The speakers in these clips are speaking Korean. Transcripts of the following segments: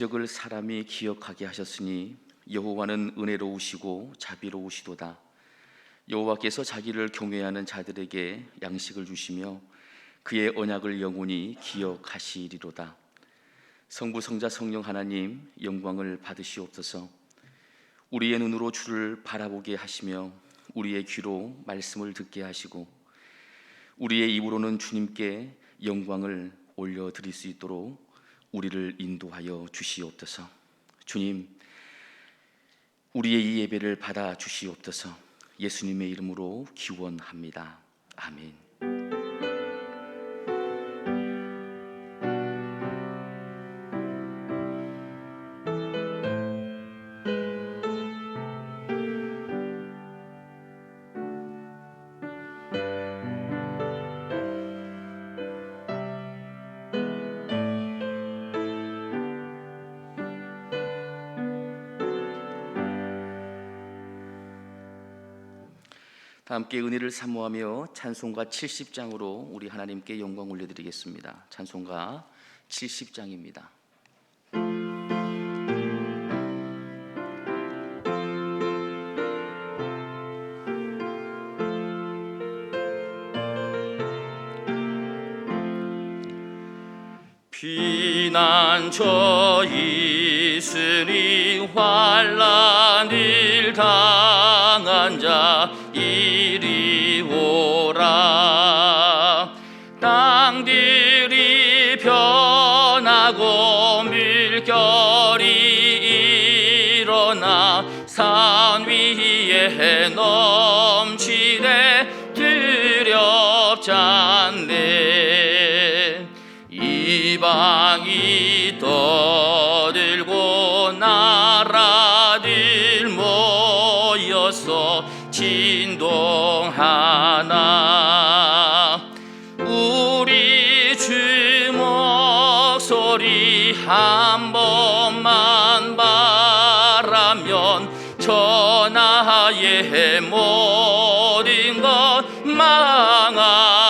적을 사람이 기억하게 하셨으니 여호와는 은혜로우시고 자비로우시도다. 여호와께서 자기를 경외하는 자들에게 양식을 주시며 그의 언약을 영원히 기억하시리로다. 성부 성자 성령 하나님, 영광을 받으시옵소서. 우리의 눈으로 주를 바라보게 하시며 우리의 귀로 말씀을 듣게 하시고 우리의 입으로는 주님께 영광을 올려드릴 수 있도록 우리를 인도하여 주시옵소서. 주님, 우리의 이 예배를 받아 주시옵소서. 예수님의 이름으로 기원합니다. 아멘. 함께 은혜를 사모하며 찬송가 70장으로 우리 하나님께 영광 올려드리겠습니다. 찬송가 70장입니다. 피난처 있으니 환난을 당한 자 이리 오라. 땅들이 변하고 물결이 일어나 산 위에 넘치네 두렵지 않네. 이방이 떠들고 나라들 모여서 진동하나 우리 주 목소리 한 번만 바라면 천하의 모든 것 망하겠네.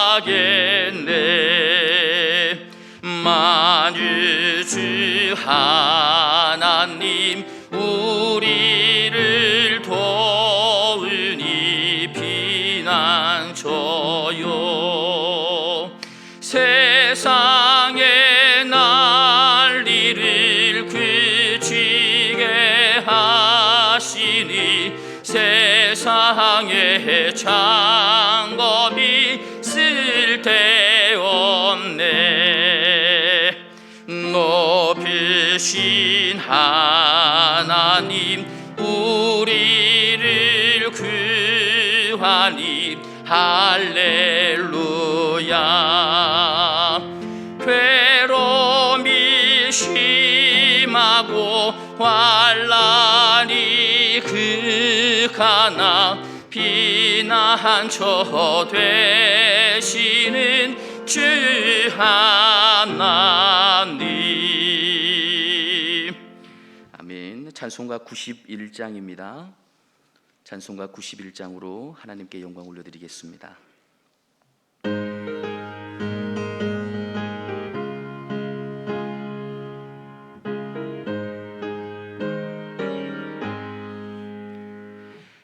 만유주 하나님 우리를 도우니 피난처요. 세상의 난리를 그치게 하시니 세상의 장검이 쓸데없네. 높으신 하나님 우리를 구하니 할렐루야. 괴로움이 심하고 환난이 극하나 피난처 되시는 주 하나님. 아멘. 찬송가 91장입니다. 찬송가 91장으로 하나님께 영광 올려드리겠습니다.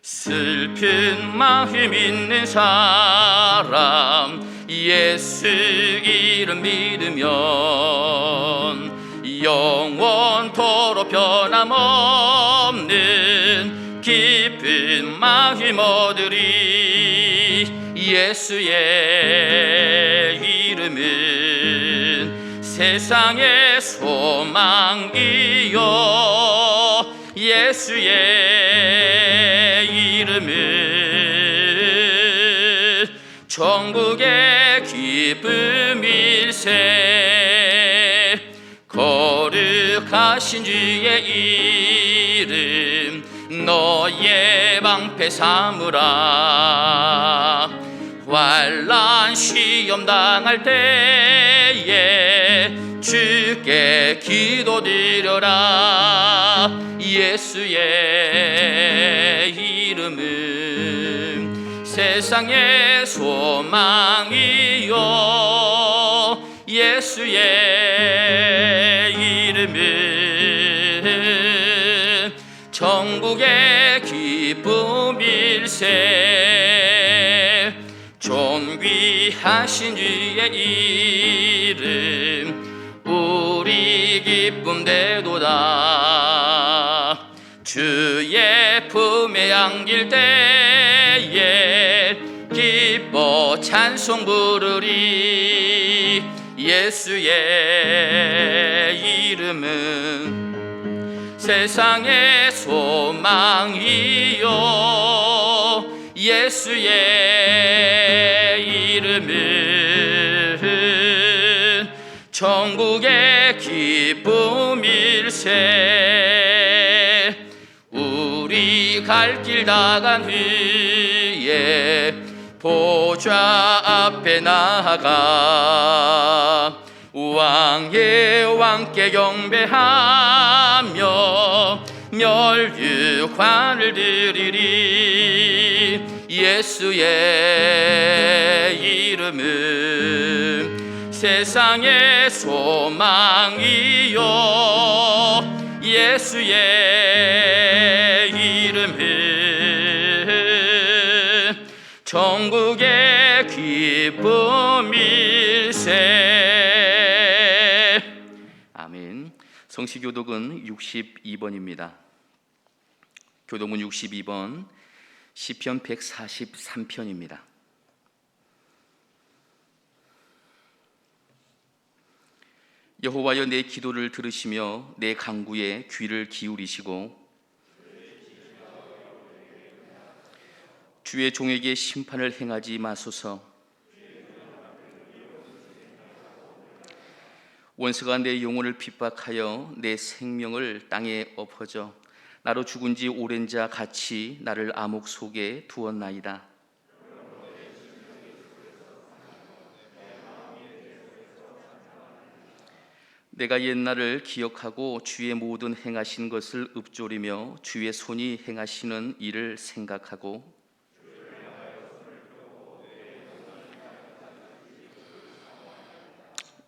슬픈 마음 있는 사람 예수 이름 믿으면 영원토록 변함없는 기쁜 마음 얻으리. 예수의 이름은 세상의 소망이요. 예수의 이름은 천국의 기쁨일세. 거룩하신 주의 이름 너의 방패 삼으라. 환난 시험 당할 때에 주께 기도드려라. 예수의 이름은 세상의 소망이요. 예수의 이름은 천국의 기쁨일세. 존귀하신 주의 이름 우리 기쁨되도다. 주의 품에 안길 때에 기뻐 찬송 부르리. 예수의 이름은 세상의 소망이요. 예수의 이름은 천국의 기쁨일세. 우리 갈 길 다간 후에 보좌 앞에 나아가 왕의 왕께 경배하며 멸류관을 드리리. 예수의 이름은 세상의 소망이요. 예수의 이름은 천국의 기쁨일세. 아멘. 성시교독은 62번입니다. 교독은 62번, 시편 143편입니다. 여호와여, 내 기도를 들으시며 내 간구에 귀를 기울이시고 주의 종에게 심판을 행하지 마소서. 원수가 내 영혼을 핍박하여 내 생명을 땅에 엎어져 나로 죽은 지 오랜 자 같이 나를 암흑 속에 두었나이다. 내가 옛날을 기억하고 주의 모든 행하신 것을 읊조리며 주의 손이 행하시는 일을 생각하고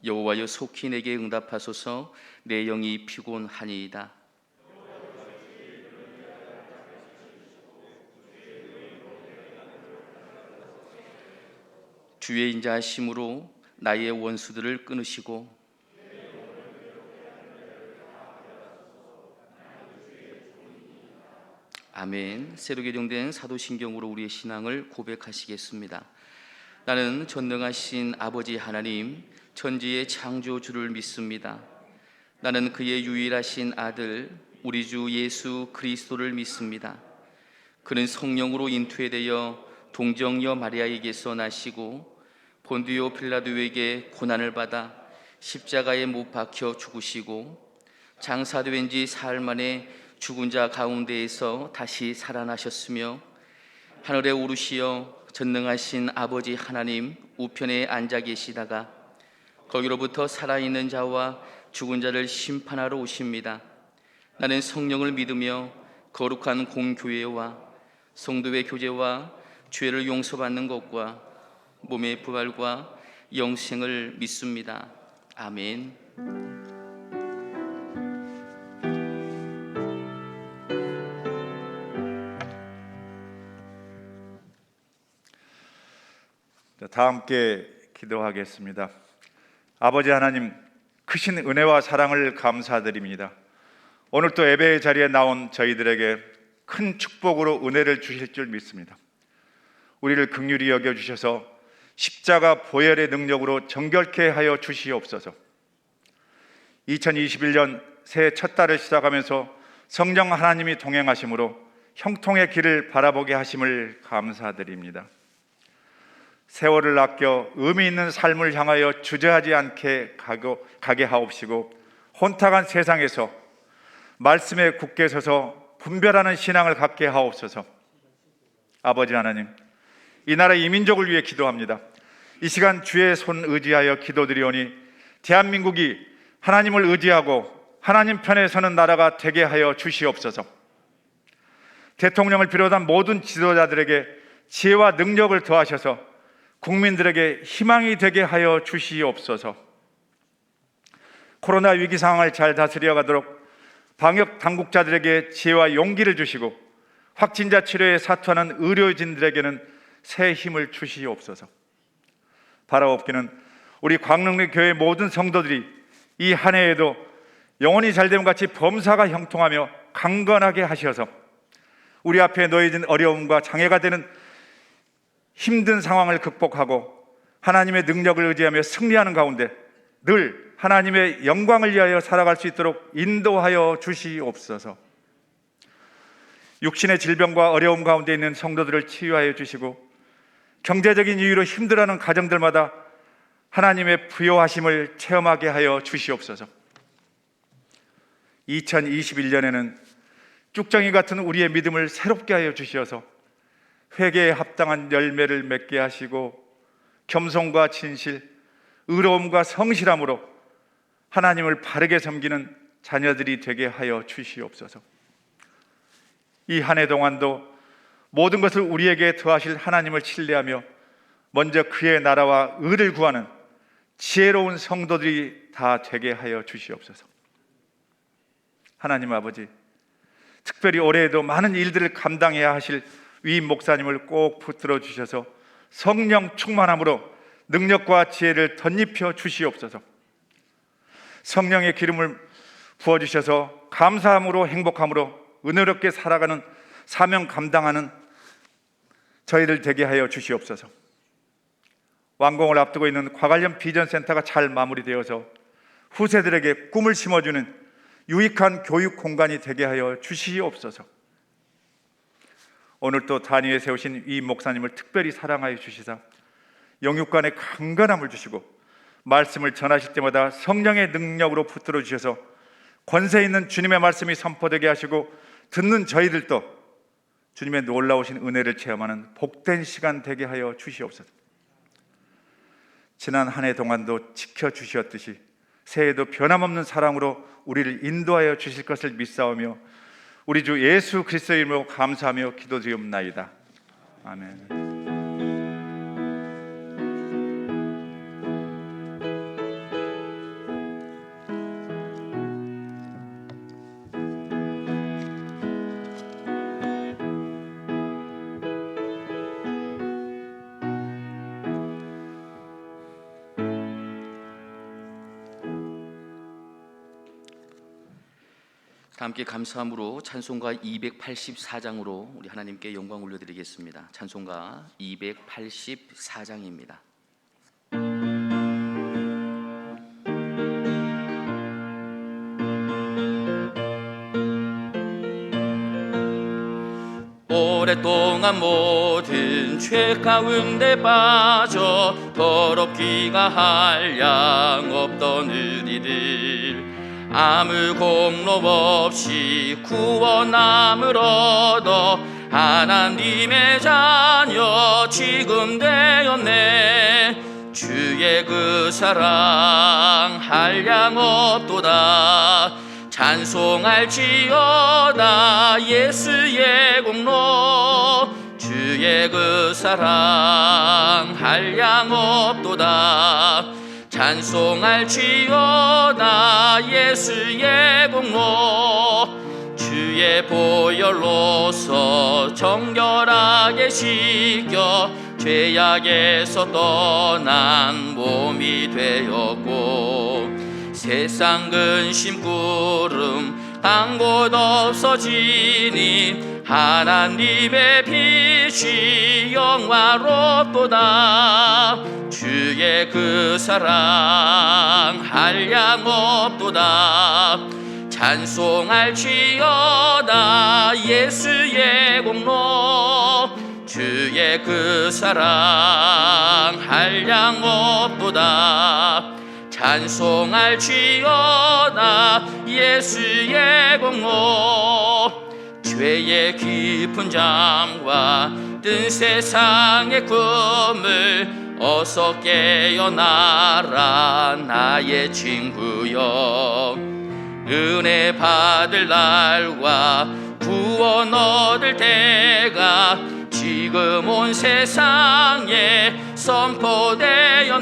여호와여, 속히 내게 응답하소서. 내 영이 피곤하니이다. 주의 인자하심으로 나의 원수들을 끊으시고 아멘. 새로 개정된 사도신경으로 우리의 신앙을 고백하시겠습니다. 나는 전능하신 아버지 하나님, 천지의 창조주를 믿습니다. 나는 그의 유일하신 아들 우리 주 예수 그리스도를 믿습니다. 그는 성령으로 인투되어 동정녀 마리아에게서 나시고 본디오 빌라도에게 고난을 받아 십자가에 못 박혀 죽으시고 장사된 지 사흘 만에 죽은 자 가운데에서 다시 살아나셨으며 하늘에 오르시어 전능하신 아버지 하나님 우편에 앉아 계시다가 거기로부터 살아있는 자와 죽은 자를 심판하러 오십니다. 나는 성령을 믿으며 거룩한 공교회와 성도의 교제와 죄를 용서받는 것과 몸의 부활과 영생을 믿습니다. 아멘. 다 함께 기도하겠습니다. 아버지 하나님, 크신 은혜와 사랑을 감사드립니다. 오늘 또 예배의 자리에 나온 저희들에게 큰 축복으로 은혜를 주실 줄 믿습니다. 우리를 긍휼히 여겨주셔서 십자가 보혈의 능력으로 정결케 하여 주시옵소서. 2021년 새해 첫 달을 시작하면서 성령 하나님이 동행하심으로 형통의 길을 바라보게 하심을 감사드립니다. 세월을 아껴 의미 있는 삶을 향하여 주저하지 않게 가게 하옵시고 혼탁한 세상에서 말씀에 굳게 서서 분별하는 신앙을 갖게 하옵소서. 아버지 하나님, 이 나라 이민족을 위해 기도합니다. 이 시간 주의 손 의지하여 기도드리오니 대한민국이 하나님을 의지하고 하나님 편에 서는 나라가 되게 하여 주시옵소서. 대통령을 비롯한 모든 지도자들에게 지혜와 능력을 더하셔서 국민들에게 희망이 되게 하여 주시옵소서. 코로나 위기 상황을 잘 다스려 가도록 방역 당국자들에게 지혜와 용기를 주시고 확진자 치료에 사투하는 의료진들에게는 새 힘을 주시옵소서. 바라옵기는 우리 광릉리 교회 모든 성도들이 이 한 해에도 영혼이 잘됨 같이 범사가 형통하며 강건하게 하셔서 우리 앞에 놓여진 어려움과 장애가 되는 힘든 상황을 극복하고 하나님의 능력을 의지하며 승리하는 가운데 늘 하나님의 영광을 위하여 살아갈 수 있도록 인도하여 주시옵소서. 육신의 질병과 어려움 가운데 있는 성도들을 치유하여 주시고 경제적인 이유로 힘들어하는 가정들마다 하나님의 부요하심을 체험하게 하여 주시옵소서. 2021년에는 쭉정이 같은 우리의 믿음을 새롭게 하여 주시어서 회개에 합당한 열매를 맺게 하시고 겸손과 진실, 의로움과 성실함으로 하나님을 바르게 섬기는 자녀들이 되게 하여 주시옵소서. 이 한 해 동안도 모든 것을 우리에게 더하실 하나님을 신뢰하며 먼저 그의 나라와 의를 구하는 지혜로운 성도들이 다 되게 하여 주시옵소서. 하나님 아버지, 특별히 올해에도 많은 일들을 감당해야 하실 위임 목사님을 꼭 붙들어 주셔서 성령 충만함으로 능력과 지혜를 덧입혀 주시옵소서. 성령의 기름을 부어주셔서 감사함으로 행복함으로 은혜롭게 살아가는 사명 감당하는 저희들 되게 하여 주시옵소서. 완공을 앞두고 있는 과관련 비전센터가 잘 마무리되어서 후세들에게 꿈을 심어주는 유익한 교육 공간이 되게 하여 주시옵소서. 오늘 또 단위에 세우신 이 목사님을 특별히 사랑하여 주시사 영육간의 강건함을 주시고 말씀을 전하실 때마다 성령의 능력으로 붙들어 주셔서 권세 있는 주님의 말씀이 선포되게 하시고 듣는 저희들도 주님의 놀라우신 은혜를 체험하는 복된 시간 되게 하여 주시옵소서. 지난 한 해 동안도 지켜주셨듯이 새해에도 변함없는 사랑으로 우리를 인도하여 주실 것을 믿사오며 우리 주 예수 그리스도의 이름으로 감사하며 기도드리옵나이다. 아멘. 다 함께 감사함으로 찬송가 284장으로 우리 하나님께 영광 올려드리겠습니다. 찬송가 284장입니다. 오랫동안 모든 죄 가운데 빠져 더럽기가 한량 없던 우리들 아무 공로 없이 구원함을 얻어 하나님의 자녀 지금 되었네. 주의 그 사랑 한량 없도다. 찬송할지어다 예수의 공로. 주의 그 사랑 한량 없도다. 찬송할지어다 예수의 공로. 주의 보혈로서 정결하게 씻겨 죄악에서 떠난 몸이 되었고 세상 근심 구름 단 곳 없어지니 하나님의 빛이 영화롭도다. 주의 그 사랑 한량 없도다. 찬송할지어다 예수의 공로. 주의 그 사랑 한량 없도다. 찬송할지어다 예수의 공로. 죄의 깊은 잠과 뜬 세상의 꿈을 어서 깨어나라 나의 친구여. 은혜 받을 날과 구원 얻을 때가 지금 온 세상에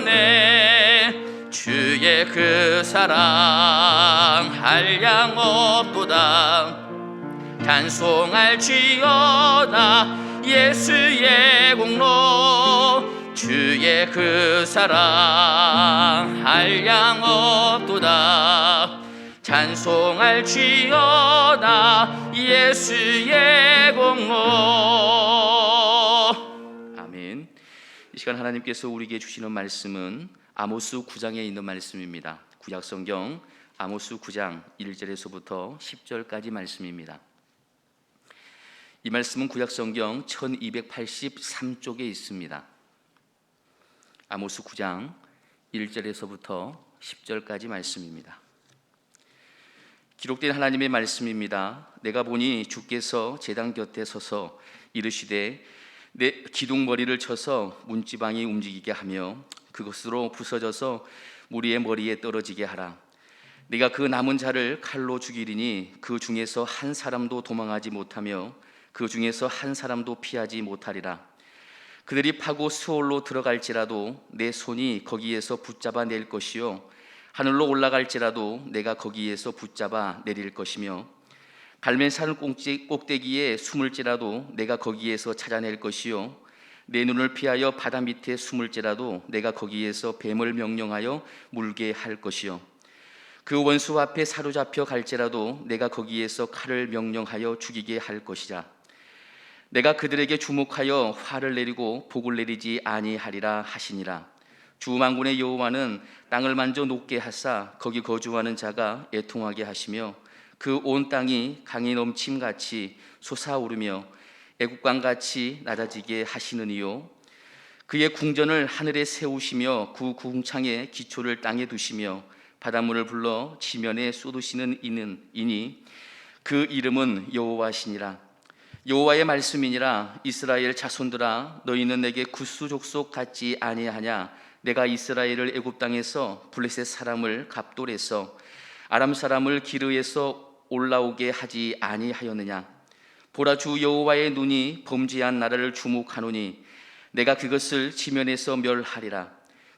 선포되었네. 주의 주의 그 사랑 한량 없도다. 찬송할지어다 예수의 공로. 주의 그 사랑 한량 없도다. 찬송할지어다 예수의 공로. 아멘. 이 시간 하나님께서 우리에게 주시는 말씀은 아모스 9장에 있는 말씀입니다. 구약성경 아모스 9장 1절에서부터 10절까지 말씀입니다. 이 말씀은 구약성경 1283쪽에 있습니다. 아모스 9장 1절에서부터 10절까지 말씀입니다. 기록된 하나님의 말씀입니다. 내가 보니 주께서 제단 곁에 서서 이르시되 내 기둥머리를 쳐서 문지방이 움직이게 하며 그것으로 부서져서 무리의 머리에 떨어지게 하라. 네가 그 남은 자를 칼로 죽이리니 그 중에서 한 사람도 도망하지 못하며 그 중에서 한 사람도 피하지 못하리라. 그들이 파고 수월로 들어갈지라도 내 손이 거기에서 붙잡아 낼 것이요 하늘로 올라갈지라도 내가 거기에서 붙잡아 내릴 것이며 갈멜산 꼭대기에 숨을지라도 내가 거기에서 찾아낼 것이요 내 눈을 피하여 바다 밑에 숨을지라도 내가 거기에서 뱀을 명령하여 물게 할 것이요 그 원수 앞에 사로잡혀 갈지라도 내가 거기에서 칼을 명령하여 죽이게 할 것이라. 내가 그들에게 주목하여 화를 내리고 복을 내리지 아니하리라 하시니라. 주 만군의 여호와는 땅을 만져 녹게 하사 거기 거주하는 자가 애통하게 하시며 그 온 땅이 강이 넘침같이 솟아오르며 애국강같이 낮아지게 하시느니요 그의 궁전을 하늘에 세우시며 그 궁창에 기초를 땅에 두시며 바닷물을 불러 지면에 쏟으시는 이니 그 이름은 여호와시니라. 여호와의 말씀이니라. 이스라엘 자손들아 너희는 내게 구스 족속 같지 아니하냐. 내가 이스라엘을 애굽 땅에서 블레셋 사람을 갑돌에서 아람 사람을 기르에서 올라오게 하지 아니하였느냐. 보라 주 여호와의 눈이 범죄한 나라를 주목하노니 내가 그것을 지면에서 멸하리라.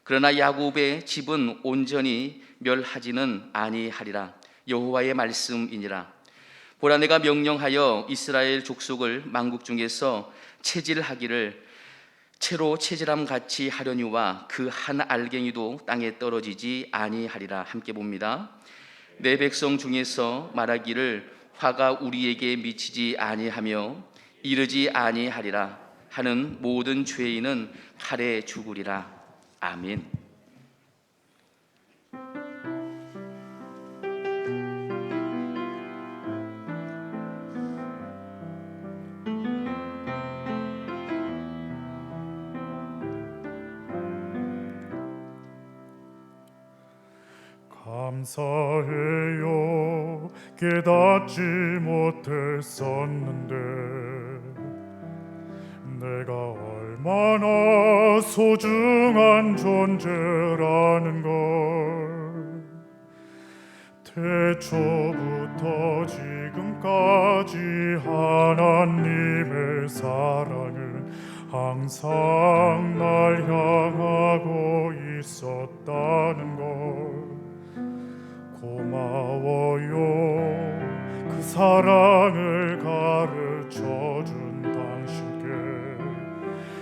그러나 야곱의 집은 온전히 멸하지는 아니하리라. 여호와의 말씀이니라. 보라 내가 명령하여 이스라엘 족속을 만국 중에서 체질하기를 채로 체질함 같이 하려니와 그 한 알갱이도 땅에 떨어지지 아니하리라. 함께 봅니다. 내 백성 중에서 말하기를 화가 우리에게 미치지 아니하며 이르지 아니하리라 하는 모든 죄인은 칼에 죽으리라. 아멘. 감사해요. 깨닫지 못했었는데 내가 얼마나 소중한 존재라는 걸 태초부터 지금까지 하나님의 사랑은 항상 날 향하고 있었다는 걸 고마워요. 그 사랑을 가르쳐준 당신께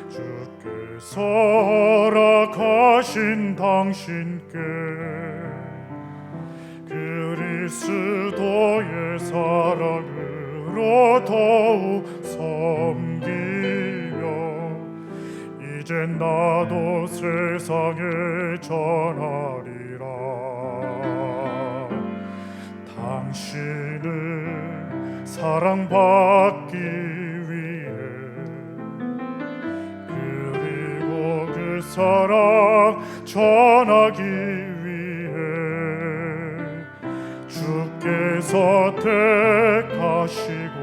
주께서 허락하신 당신께 그리스도의 사랑으로 더욱 섬기며 이젠 나도 세상에 전하리라. 당신을 사랑받기 위해 그리고 그 사랑 전하기 위해 주께서 택하시고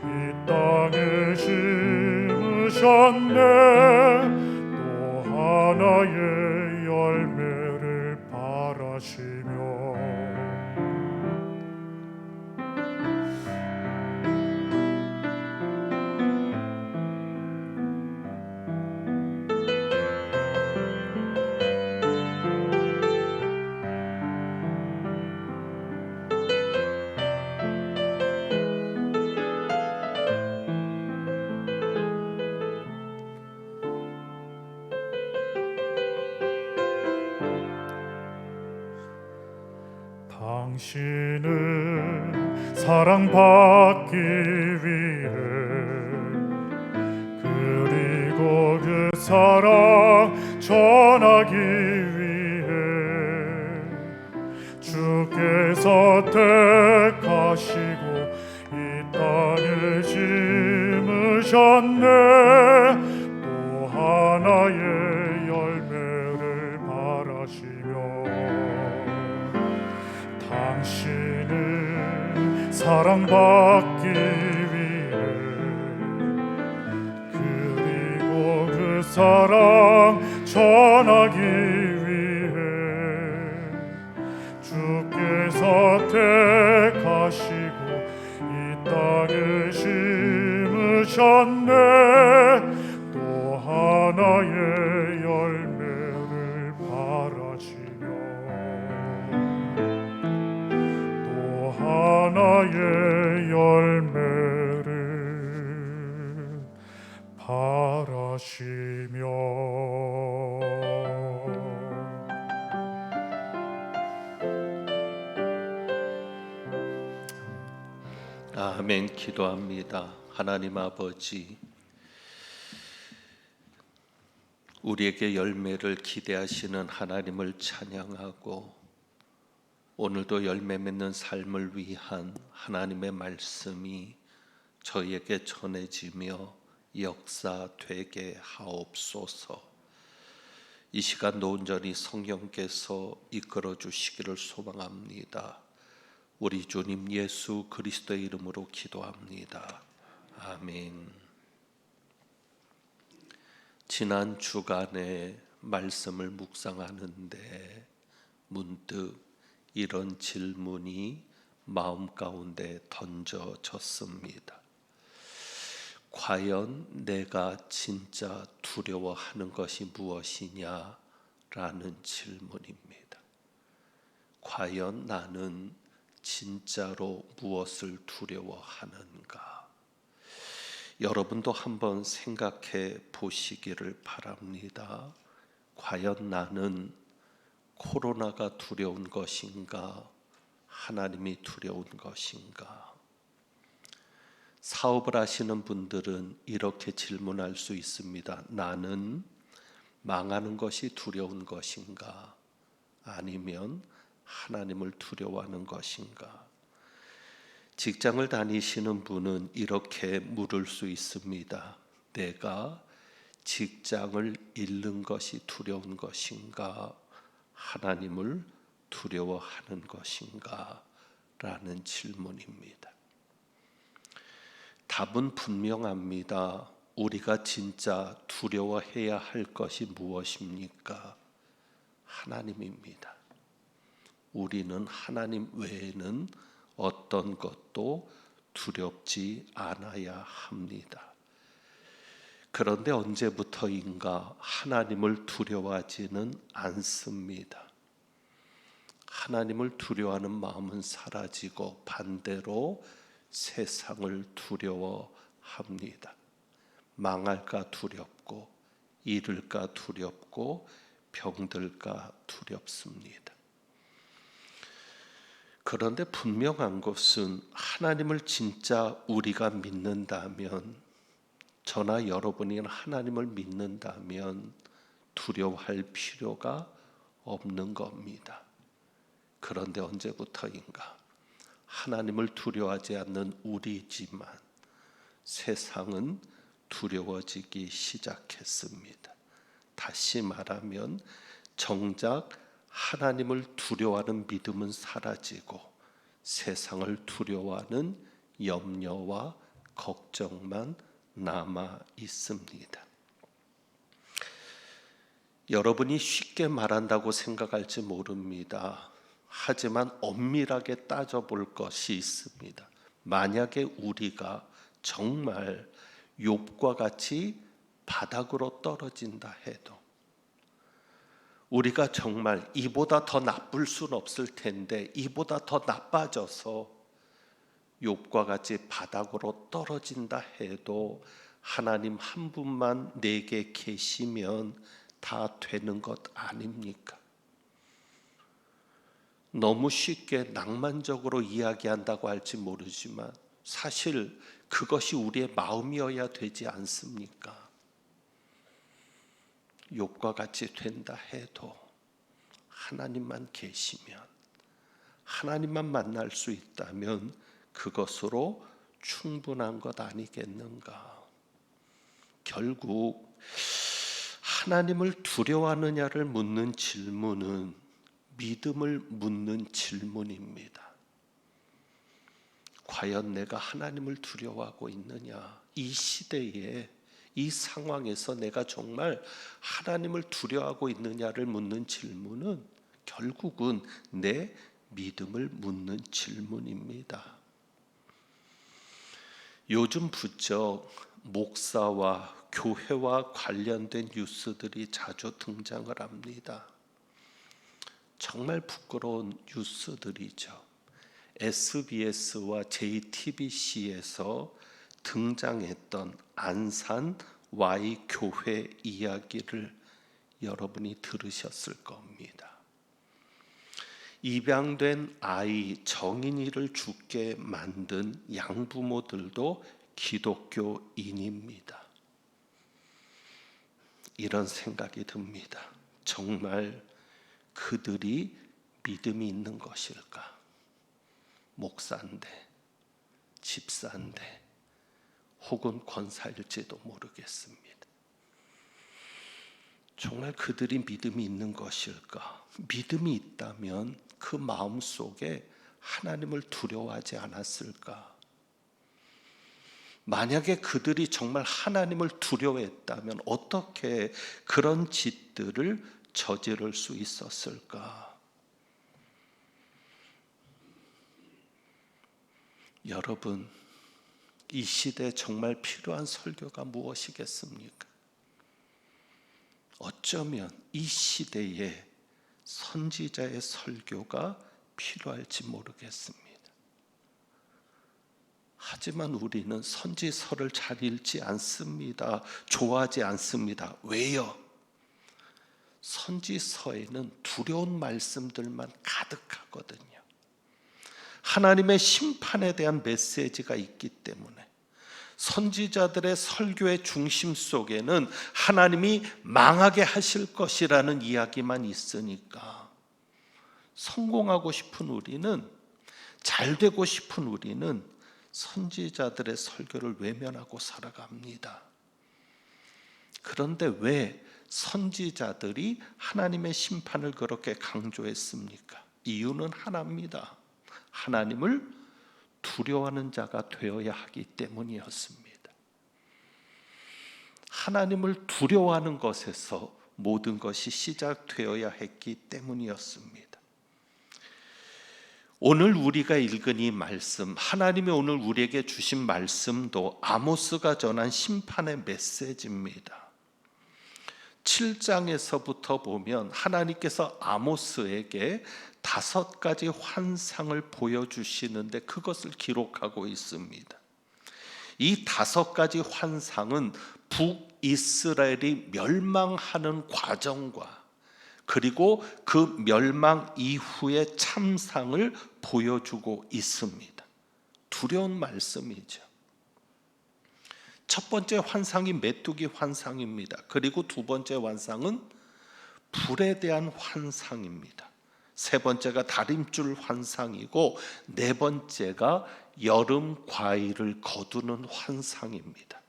이 땅에 심으셨네. 또 하나의 열매를 바라시며 당신을 사랑받기 위해 그리고 그 사랑 전하기 위해 주께서 택하시고 이 땅에 심으셨네. 또 하나의 열매를 바라시며 당신을 사랑받기 위해 그리고 그 사랑 전하기 위해 주께서 택하시고 이 땅에 심으셨네. 또 하나의 열매를 바라시며 또 하나의 열매를 바라시며. 아멘. 기도합니다. 하나님 아버지, 우리에게 열매를 기대하시는 하나님을 찬양하고 오늘도 열매 맺는 삶을 위한 하나님의 말씀이 저희에게 전해지며 역사되게 하옵소서. 이 시간 온전히 성령께서 이끌어 주시기를 소망합니다. 우리 주님 예수 그리스도의 이름으로 기도합니다. 아멘. 지난 주간에 말씀을 묵상하는데 문득 이런 질문이 마음 가운데 던져졌습니다. 과연 내가 진짜 두려워하는 것이 무엇이냐라는 질문입니다. 과연 나는 진짜로 무엇을 두려워하는가? 여러분도 한번 생각해 보시기를 바랍니다. 과연 나는 코로나가 두려운 것인가? 하나님이 두려운 것인가? 사업을 하시는 분들은 이렇게 질문할 수 있습니다. 나는 망하는 것이 두려운 것인가? 아니면 하나님을 두려워하는 것인가? 직장을 다니시는 분은 이렇게 물을 수 있습니다. 내가 직장을 잃는 것이 두려운 것인가? 하나님을 두려워하는 것인가? 라는 질문입니다. 답은 분명합니다. 우리가 진짜 두려워해야 할 것이 무엇입니까? 하나님입니다. 우리는 하나님 외에는 어떤 것도 두렵지 않아야 합니다. 그런데 언제부터인가 하나님을 두려워하지는 않습니다. 하나님을 두려워하는 마음은 사라지고 반대로 세상을 두려워합니다. 망할까 두렵고 잃을까 두렵고 병들까 두렵습니다. 그런데 분명한 것은 하나님을 진짜 우리가 믿는다면, 저나 여러분이 하나님을 믿는다면 두려워할 필요가 없는 겁니다. 그런데 언제부터인가 하나님을 두려워하지 않는 우리지만 세상은 두려워지기 시작했습니다. 다시 말하면 정작 하나님을 두려워하는 믿음은 사라지고 세상을 두려워하는 염려와 걱정만 남아 있습니다. 여러분이 쉽게 말한다고 생각할지 모릅니다. 하지만 엄밀하게 따져볼 것이 있습니다. 만약에 우리가 정말 욥과 같이 바닥으로 떨어진다 해도, 우리가 정말 이보다 더 나쁠 수는 없을 텐데 이보다 더 나빠져서 욥과 같이 바닥으로 떨어진다 해도 하나님 한 분만 내게 계시면 다 되는 것 아닙니까? 너무 쉽게 낭만적으로 이야기한다고 할지 모르지만 사실 그것이 우리의 마음이어야 되지 않습니까? 욥과 같이 된다 해도 하나님만 계시면, 하나님만 만날 수 있다면 그것으로 충분한 것 아니겠는가? 결국 하나님을 두려워하느냐를 묻는 질문은 믿음을 묻는 질문입니다. 과연 내가 하나님을 두려워하고 있느냐? 이 시대에, 이 상황에서 내가 정말 하나님을 두려워하고 있느냐를 묻는 질문은 결국은 내 믿음을 묻는 질문입니다. 요즘 부쩍 목사와 교회와 관련된 뉴스들이 자주 등장을 합니다. 정말 부끄러운 뉴스들이죠. SBS와 JTBC에서 등장했던 안산 Y 교회 이야기를 여러분이 들으셨을 겁니다. 입양된 아이 정인이를 죽게 만든 양부모들도 기독교인입니다. 이런 생각이 듭니다. 정말 그들이 믿음이 있는 것일까? 목사인데, 집사인데, 혹은 권사일지도 모르겠습니다. 정말 그들이 믿음이 있는 것일까? 믿음이 있다면 그 마음 속에 하나님을 두려워하지 않았을까? 만약에 그들이 정말 하나님을 두려워했다면 어떻게 그런 짓들을 저지를 수 있었을까? 여러분, 이 시대에 정말 필요한 설교가 무엇이겠습니까? 어쩌면 이 시대에 선지자의 설교가 필요할지 모르겠습니다. 하지만 우리는 선지서를 잘 읽지 않습니다. 좋아하지 않습니다. 왜요? 선지서에는 두려운 말씀들만 가득하거든요. 하나님의 심판에 대한 메시지가 있기 때문에 선지자들의 설교의 중심 속에는 하나님이 망하게 하실 것이라는 이야기만 있으니까 성공하고 싶은 우리는, 잘 되고 싶은 우리는 선지자들의 설교를 외면하고 살아갑니다. 그런데 왜 선지자들이 하나님의 심판을 그렇게 강조했습니까? 이유는 하나입니다. 하나님을 두려워하는 자가 되어야 하기 때문이었습니다. 하나님을 두려워하는 것에서 모든 것이 시작되어야 했기 때문이었습니다. 오늘 우리가 읽은 이 말씀, 하나님이 오늘 우리에게 주신 말씀도 아모스가 전한 심판의 메시지입니다. 7장에서부터 보면 하나님께서 아모스에게 5가지 환상을 보여주시는데 그것을 기록하고 있습니다. 이 5가지 환상은 북이스라엘이 멸망하는 과정과 그리고 그 멸망 이후의 참상을 보여주고 있습니다. 두려운 말씀이죠. 첫 번째 환상이 메뚜기 환상입니다. 그리고 두 번째 환상은 불에 대한 환상입니다. 세 번째가 다림줄 환상이고 네 번째가 여름 과일을 거두는 환상입니다.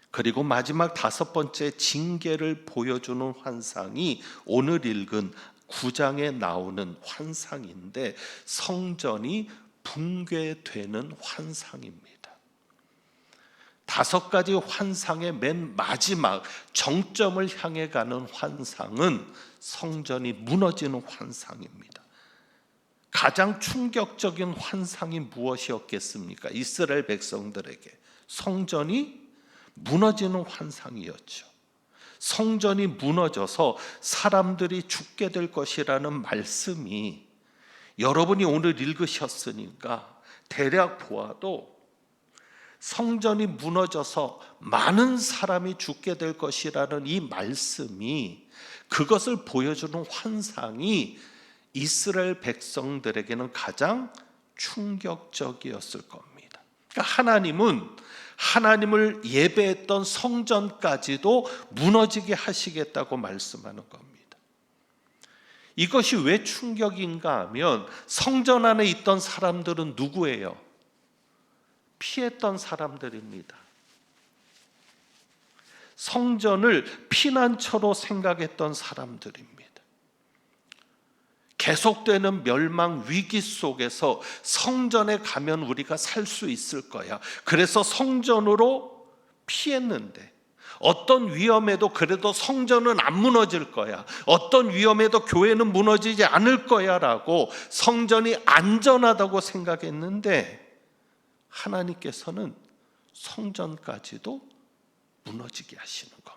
그리고 마지막 5번째 징계를 보여주는 환상이 오늘 읽은 9장에 나오는 환상인데 성전이 붕괴되는 환상입니다. 5가지 환상의 맨 마지막 정점을 향해 가는 환상은 성전이 무너지는 환상입니다. 가장 충격적인 환상이 무엇이었겠습니까? 이스라엘 백성들에게 성전이 무너지는 환상이었죠. 성전이 무너져서 사람들이 죽게 될 것이라는 말씀이 여러분이 오늘 읽으셨으니까 대략 보아도 성전이 무너져서 많은 사람이 죽게 될 것이라는 이 말씀이, 그것을 보여주는 환상이 이스라엘 백성들에게는 가장 충격적이었을 겁니다. 그러니까 하나님은 하나님을 예배했던 성전까지도 무너지게 하시겠다고 말씀하는 겁니다. 이것이 왜 충격인가 하면 성전 안에 있던 사람들은 누구예요? 피했던 사람들입니다. 성전을 피난처로 생각했던 사람들입니다. 계속되는 멸망 위기 속에서 성전에 가면 우리가 살 수 있을 거야. 그래서 성전으로 피했는데 어떤 위험에도 그래도 성전은 안 무너질 거야. 어떤 위험에도 교회는 무너지지 않을 거야 라고 성전이 안전하다고 생각했는데 하나님께서는 성전까지도 무너지게 하시는 겁니다.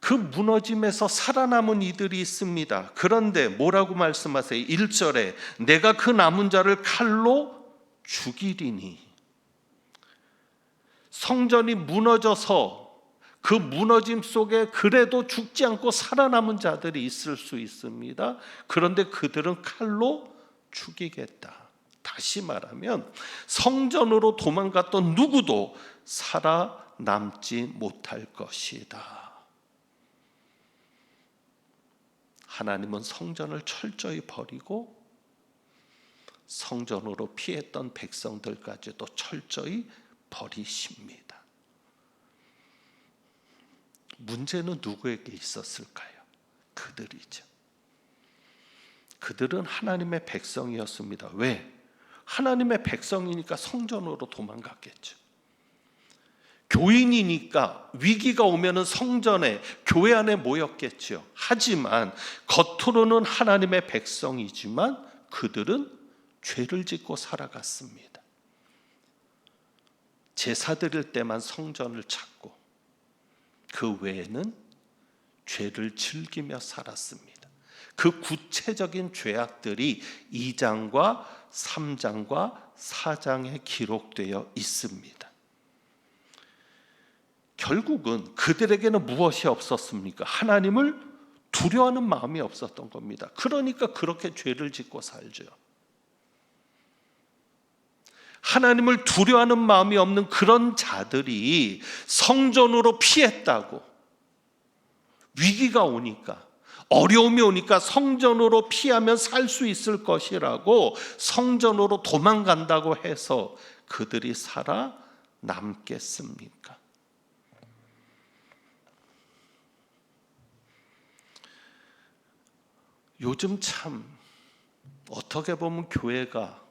그 무너짐에서 살아남은 이들이 있습니다. 그런데 뭐라고 말씀하세요? 1절에 내가 그 남은 자를 칼로 죽이리니. 성전이 무너져서 그 무너짐 속에 그래도 죽지 않고 살아남은 자들이 있을 수 있습니다. 그런데 그들은 칼로 죽이겠다. 다시 말하면 성전으로 도망갔던 누구도 살아남지 못할 것이다. 하나님은 성전을 철저히 버리고 성전으로 피했던 백성들까지도 철저히 버리십니다. 문제는 누구에게 있었을까요? 그들이죠. 그들은 하나님의 백성이었습니다. 왜? 하나님의 백성이니까 성전으로 도망갔겠죠. 교인이니까 위기가 오면은 성전에 교회 안에 모였겠죠. 하지만 겉으로는 하나님의 백성이지만 그들은 죄를 짓고 살아갔습니다. 제사 드릴 때만 성전을 찾고 그 외에는 죄를 즐기며 살았습니다. 그 구체적인 죄악들이 2장과 3장과 4장에 기록되어 있습니다. 결국은 그들에게는 무엇이 없었습니까? 하나님을 두려워하는 마음이 없었던 겁니다. 그러니까 그렇게 죄를 짓고 살죠. 하나님을 두려워하는 마음이 없는 그런 자들이 성전으로 피했다고, 위기가 오니까, 어려움이 오니까 성전으로 피하면 살 수 있을 것이라고 성전으로 도망간다고 해서 그들이 살아남겠습니까? 요즘 참 어떻게 보면 교회가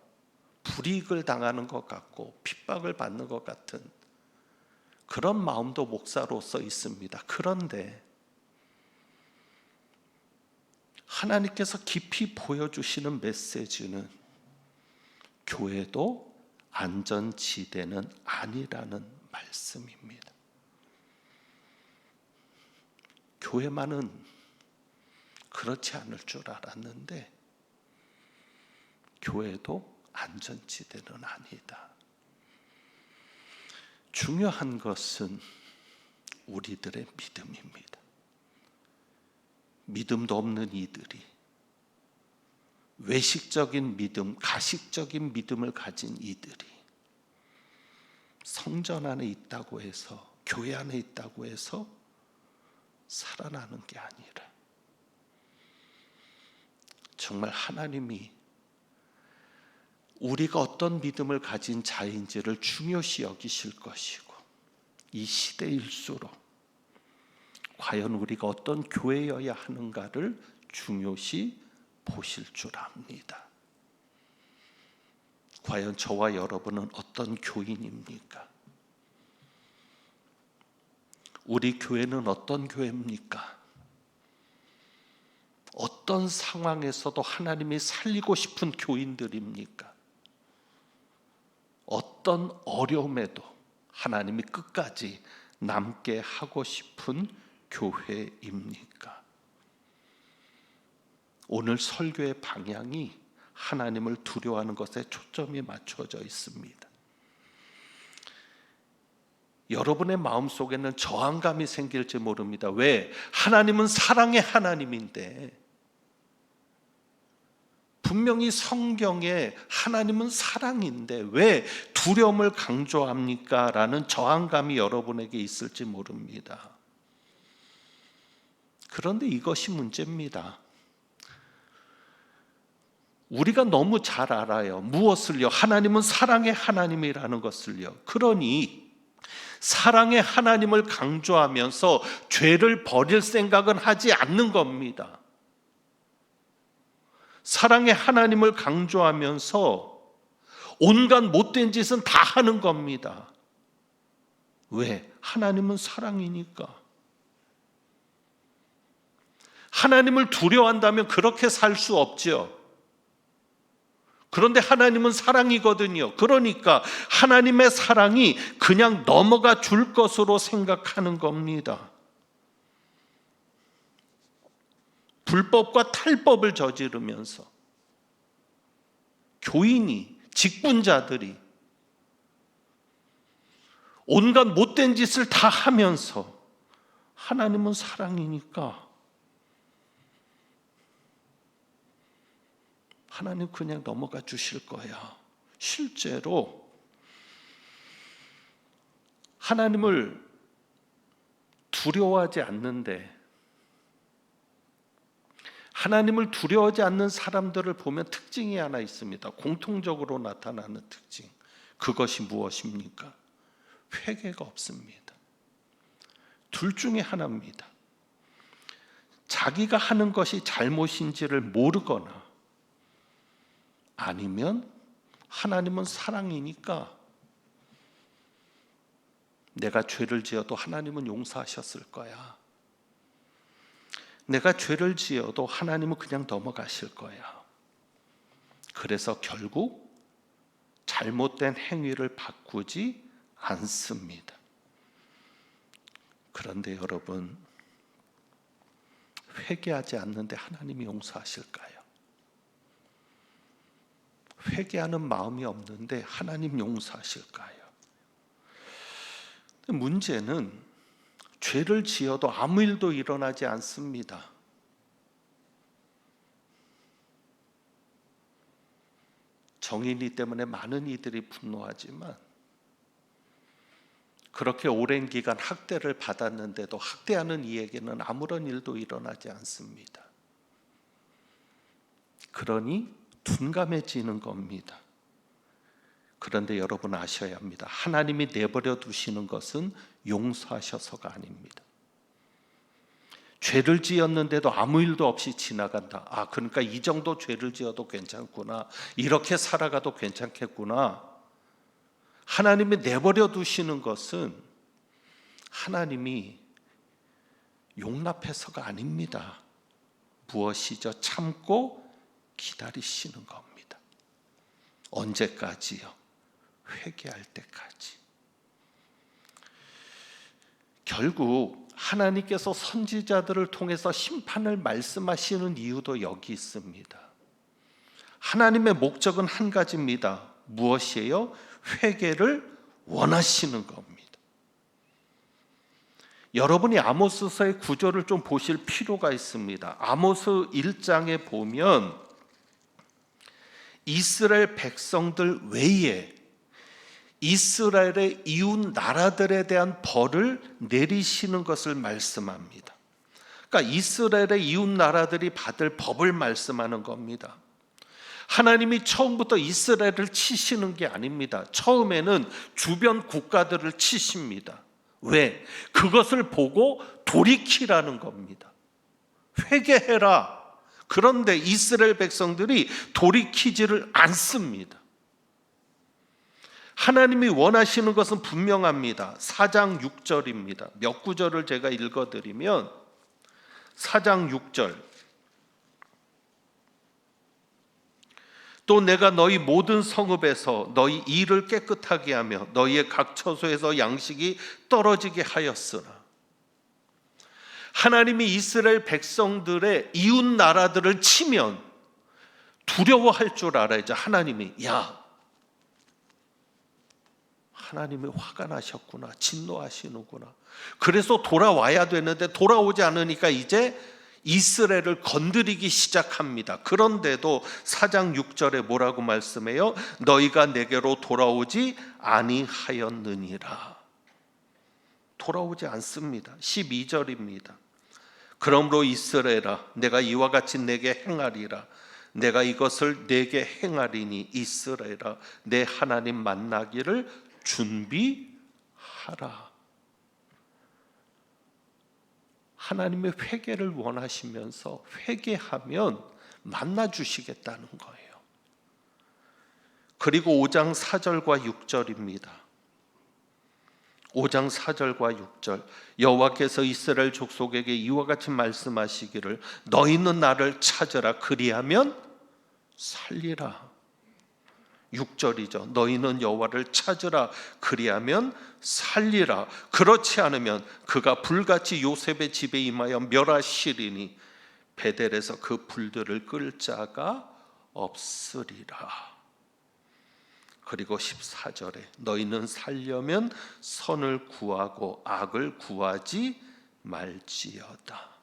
불이익을 당하는 것 같고 핍박을 받는 것 같은 그런 마음도 목사로서 있습니다. 그런데 하나님께서 깊이 보여주시는 메시지는 교회도 안전지대는 아니라는 말씀입니다. 교회만은 그렇지 않을 줄 알았는데 교회도 안전지대는 아니다. 중요한 것은 우리들의 믿음입니다. 믿음도 없는 이들이 외식적인 믿음, 가식적인 믿음을 가진 이들이 성전 안에 있다고 해서, 교회 안에 있다고 해서 살아나는 게 아니라 정말 하나님이 우리가 어떤 믿음을 가진 자인지를 중요시 여기실 것이고, 이 시대일수록 과연 우리가 어떤 교회여야 하는가를 중요시 보실 줄 압니다. 과연 저와 여러분은 어떤 교인입니까? 우리 교회는 어떤 교회입니까? 어떤 상황에서도 하나님이 살리고 싶은 교인들입니까? 어떤 어려움에도 하나님이 끝까지 남게 하고 싶은 교회입니까? 오늘 설교의 방향이 하나님을 두려워하는 것에 초점이 맞춰져 있습니다. 여러분의 마음속에는 저항감이 생길지 모릅니다. 왜? 하나님은 사랑의 하나님인데, 분명히 성경에 하나님은 사랑인데 왜 두려움을 강조합니까? 라는 저항감이 여러분에게 있을지 모릅니다. 그런데 이것이 문제입니다. 우리가 너무 잘 알아요. 무엇을요? 하나님은 사랑의 하나님이라는 것을요. 그러니 사랑의 하나님을 강조하면서 죄를 버릴 생각은 하지 않는 겁니다. 사랑의 하나님을 강조하면서 온갖 못된 짓은 다 하는 겁니다. 왜? 하나님은 사랑이니까. 하나님을 두려워한다면 그렇게 살 수 없죠. 그런데 하나님은 사랑이거든요. 그러니까 하나님의 사랑이 그냥 넘어가 줄 것으로 생각하는 겁니다. 불법과 탈법을 저지르면서 교인이, 직분자들이 온갖 못된 짓을 다 하면서 하나님은 사랑이니까 하나님 그냥 넘어가 주실 거야. 실제로 하나님을 두려워하지 않는데, 하나님을 두려워하지 않는 사람들을 보면 특징이 하나 있습니다. 공통적으로 나타나는 특징. 그것이 무엇입니까? 회개가 없습니다. 둘 중에 하나입니다. 자기가 하는 것이 잘못인지를 모르거나, 아니면 하나님은 사랑이니까 내가 죄를 지어도 하나님은 용서하셨을 거야. 내가 죄를 지어도 하나님은 그냥 넘어가실 거야. 그래서 결국 잘못된 행위를 바꾸지 않습니다. 그런데 여러분, 회개하지 않는데 하나님이 용서하실까요? 회개하는 마음이 없는데 하나님 용서하실까요? 문제는 죄를 지어도 아무 일도 일어나지 않습니다. 정인이 때문에 많은 이들이 분노하지만 그렇게 오랜 기간 학대를 받았는데도 학대하는 이에게는 아무런 일도 일어나지 않습니다. 그러니 둔감해지는 겁니다. 그런데 여러분 아셔야 합니다. 하나님이 내버려 두시는 것은 용서하셔서가 아닙니다. 죄를 지었는데도 아무 일도 없이 지나간다. 아, 그러니까 이 정도 죄를 지어도 괜찮구나. 이렇게 살아가도 괜찮겠구나. 하나님이 내버려 두시는 것은 하나님이 용납해서가 아닙니다. 무엇이죠? 참고 기다리시는 겁니다. 언제까지요? 회개할 때까지. 결국 하나님께서 선지자들을 통해서 심판을 말씀하시는 이유도 여기 있습니다. 하나님의 목적은 한 가지입니다. 무엇이에요? 회개를 원하시는 겁니다. 여러분이 아모스서의 구조를 좀 보실 필요가 있습니다. 아모스 1장에 보면 이스라엘 백성들 외에 이스라엘의 이웃 나라들에 대한 벌을 내리시는 것을 말씀합니다. 그러니까 이스라엘의 이웃 나라들이 받을 법을 말씀하는 겁니다. 하나님이 처음부터 이스라엘을 치시는 게 아닙니다. 처음에는 주변 국가들을 치십니다. 왜? 그것을 보고 돌이키라는 겁니다. 회개해라. 그런데 이스라엘 백성들이 돌이키지를 않습니다. 하나님이 원하시는 것은 분명합니다. 4장 6절입니다. 몇 구절을 제가 읽어드리면 4장 6절, 또 내가 너희 모든 성읍에서 너희 이를 깨끗하게 하며 너희의 각 처소에서 양식이 떨어지게 하였으나, 하나님이 이스라엘 백성들의 이웃 나라들을 치면 두려워할 줄 알아야죠. 하나님이 하나님이 화가 나셨구나, 진노하시는구나. 그래서 돌아와야 되는데 돌아오지 않으니까 이제 이스라엘을 건드리기 시작합니다. 그런데도 4장 6절에 뭐라고 말씀해요? 너희가 내게로 돌아오지 아니하였느니라. 돌아오지 않습니다. 12절입니다. 그러므로 이스라엘아, 내가 이와 같이 내게 행하리라. 내가 이것을 내게 행하리니 이스라엘아, 내 하나님 만나기를 준비하라. 하나님의 회개를 원하시면서 회개하면 만나 주시겠다는 거예요. 그리고 5장 4절과 6절입니다. 5장 4절과 6절, 여호와께서 이스라엘 족속에게 이와 같이 말씀하시기를 너희는 나를 찾으라, 그리하면 살리라. 6절이죠. 너희는 여호와를 찾으라, 그리하면 살리라. 그렇지 않으면 그가 불같이 요셉의 집에 임하여 멸하시리니 베델에서 그 불들을 끌 자가 없으리라. 그리고 14절에 너희는 살려면 선을 구하고 악을 구하지 말지어다.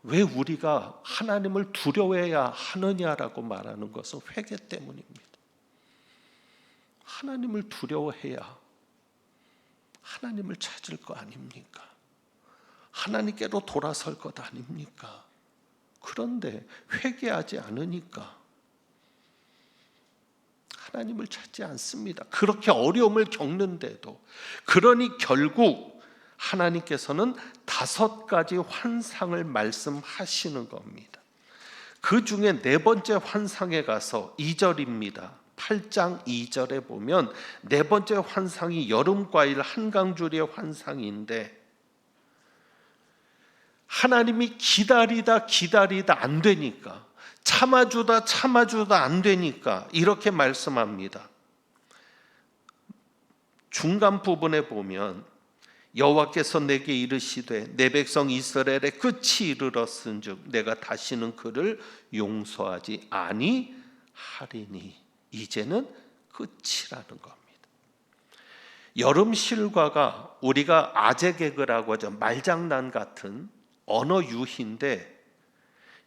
왜 우리가 하나님을 두려워해야 하느냐라고 말하는 것은 회개 때문입니다. 하나님을 두려워해야 하나님을 찾을 거 아닙니까? 하나님께로 돌아설 것 아닙니까? 그런데 회개하지 않으니까 하나님을 찾지 않습니다. 그렇게 어려움을 겪는데도. 그러니 결국 하나님께서는 5가지 환상을 말씀하시는 겁니다. 그 중에 4번째 환상에 가서 2절입니다. 8장 2절에 보면 4번째 환상이 여름과일 한강줄의 환상인데, 하나님이 기다리다 안 되니까, 참아주다 안 되니까 이렇게 말씀합니다. 중간 부분에 보면 여호와께서 내게 이르시되 내 백성 이스라엘의 끝이 이르렀은즉 내가 다시는 그를 용서하지 아니하리니. 이제는 끝이라는 겁니다. 여름 실과가 우리가 아재 개그라고 하죠. 말장난 같은 언어 유희인데,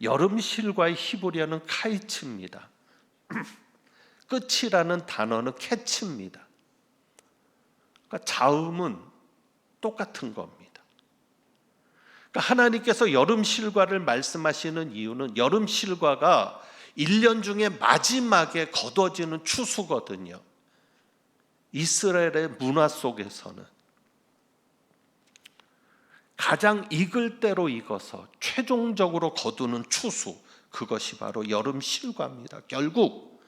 여름 실과의 히브리어는 카이츠입니다. 끝이라는 단어는 캐츠입니다. 그러니까 자음은 똑같은 겁니다. 그러니까 하나님께서 여름 실과를 말씀하시는 이유는 여름 실과가 1년 중에 마지막에 거둬지는 추수거든요. 이스라엘의 문화 속에서는 가장 익을 대로 익어서 최종적으로 거두는 추수, 그것이 바로 여름 실과입니다. 결국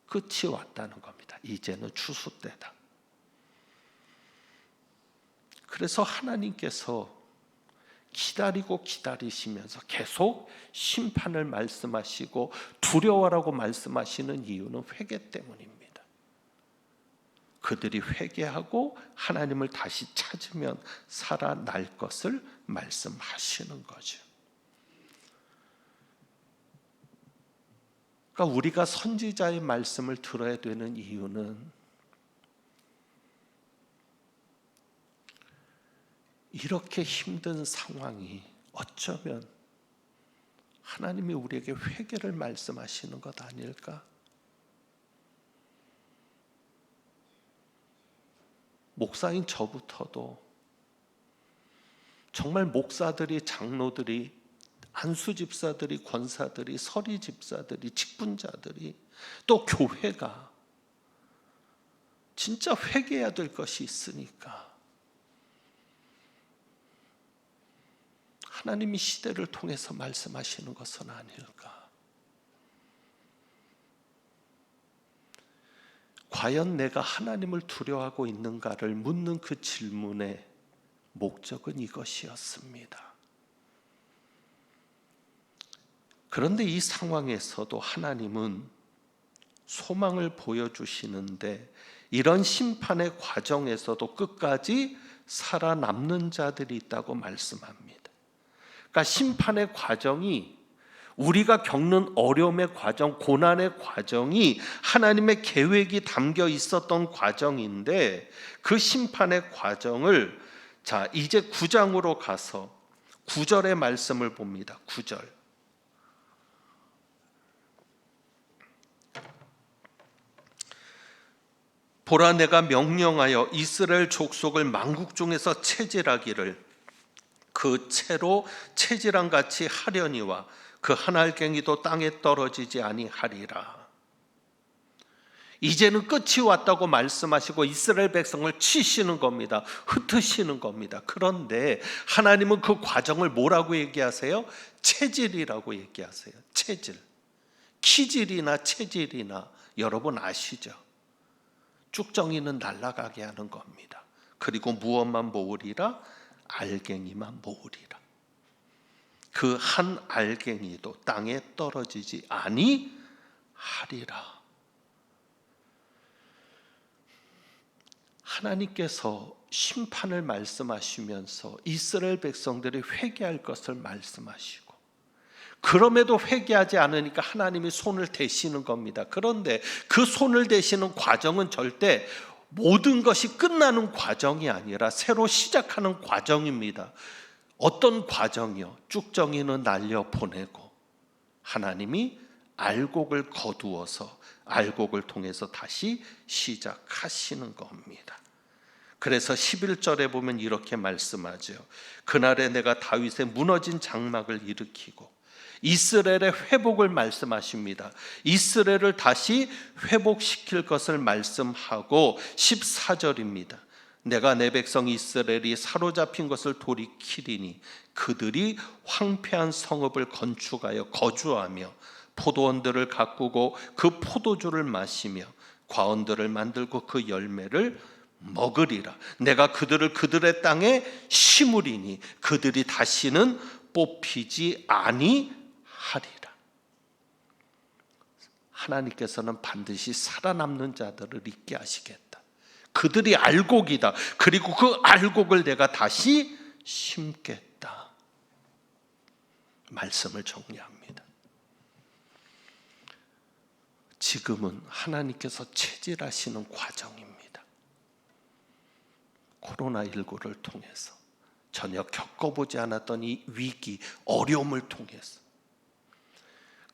끝이 왔다는 겁니다. 이제는 추수 때다. 그래서 하나님께서 기다리시면서 계속 심판을 말씀하시고 두려워라고 말씀하시는 이유는 회개 때문입니다. 그들이 회개하고 하나님을 다시 찾으면 살아날 것을 말씀하시는 거죠. 그러니까 우리가 선지자의 말씀을 들어야 되는 이유는 이렇게 힘든 상황이 어쩌면 하나님이 우리에게 회개를 말씀하시는 것 아닐까? 목사인 저부터도 정말 목사들이, 장로들이, 안수 집사들이, 권사들이, 서리 집사들이, 직분자들이, 또 교회가 진짜 회개해야 될 것이 있으니까 하나님이 시대를 통해서 말씀하시는 것은 아닐까? 과연 내가 하나님을 두려워하고 있는가를 묻는 그 질문의 목적은 이것이었습니다. 그런데 이 상황에서도 하나님은 소망을 보여주시는데, 이런 심판의 과정에서도 끝까지 살아남는 자들이 있다고 말씀합니다. 그러니까 심판의 과정이 우리가 겪는 어려움의 과정, 고난의 과정이 하나님의 계획이 담겨 있었던 과정인데 그 심판의 과정을 자 이제 9장으로 가서 9절의 말씀을 봅니다. 9절. 보라 내가 명령하여 이스라엘 족속을 만국 중에서 채질하기를 그 채로 채질한 같이 하려니와 그 한 알갱이도 땅에 떨어지지 아니하리라. 이제는 끝이 왔다고 말씀하시고 이스라엘 백성을 치시는 겁니다. 흩으시는 겁니다. 그런데 하나님은 그 과정을 뭐라고 얘기하세요? 체질이라고 얘기하세요. 체질. 키질이나 체질이나 여러분 아시죠? 쭉정이는 날아가게 하는 겁니다. 그리고 무엇만 모으리라? 알갱이만 모으리라. 그 한 알갱이도 땅에 떨어지지 아니하리라. 하나님께서 심판을 말씀하시면서 이스라엘 백성들이 회개할 것을 말씀하시고 그럼에도 회개하지 않으니까 하나님이 손을 대시는 겁니다. 그런데 그 손을 대시는 과정은 절대 모든 것이 끝나는 과정이 아니라 새로 시작하는 과정입니다. 어떤 과정이요? 쭉정이는 날려보내고 하나님이 알곡을 거두어서 알곡을 통해서 다시 시작하시는 겁니다. 그래서 11절에 보면 이렇게 말씀하죠. 그날에 내가 다윗의 무너진 장막을 일으키고 이스라엘의 회복을 말씀하십니다. 이스라엘을 다시 회복시킬 것을 말씀하고 14절입니다. 내가 내 백성 이스라엘이 사로잡힌 것을 돌이키리니 그들이 황폐한 성읍을 건축하여 거주하며 포도원들을 가꾸고 그 포도주를 마시며 과원들을 만들고 그 열매를 먹으리라. 내가 그들을 그들의 땅에 심으리니 그들이 다시는 뽑히지 아니하리라. 하나님께서는 반드시 살아남는 자들을 있게 하시겠다. 그들이 알곡이다. 그리고 그 알곡을 내가 다시 심겠다. 말씀을 정리합니다. 지금은 하나님께서 체질하시는 과정입니다. 코로나19를 통해서 전혀 겪어보지 않았던 이 위기, 어려움을 통해서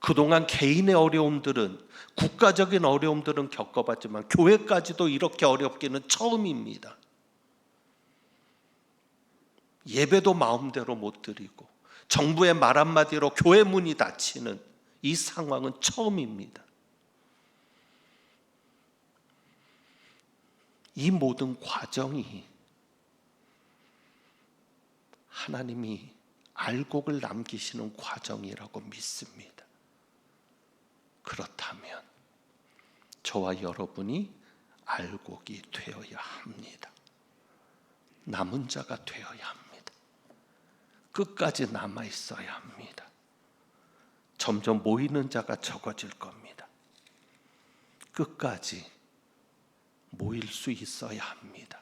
그동안 개인의 어려움들은 국가적인 어려움들은 겪어봤지만 교회까지도 이렇게 어렵기는 처음입니다. 예배도 마음대로 못 드리고 정부의 말 한마디로 교회 문이 닫히는 이 상황은 처음입니다. 이 모든 과정이 하나님이 알곡을 남기시는 과정이라고 믿습니다. 그렇다면 저와 여러분이 알곡이 되어야 합니다. 남은 자가 되어야 합니다. 끝까지 남아 있어야 합니다. 점점 모이는 자가 적어질 겁니다. 끝까지 모일 수 있어야 합니다.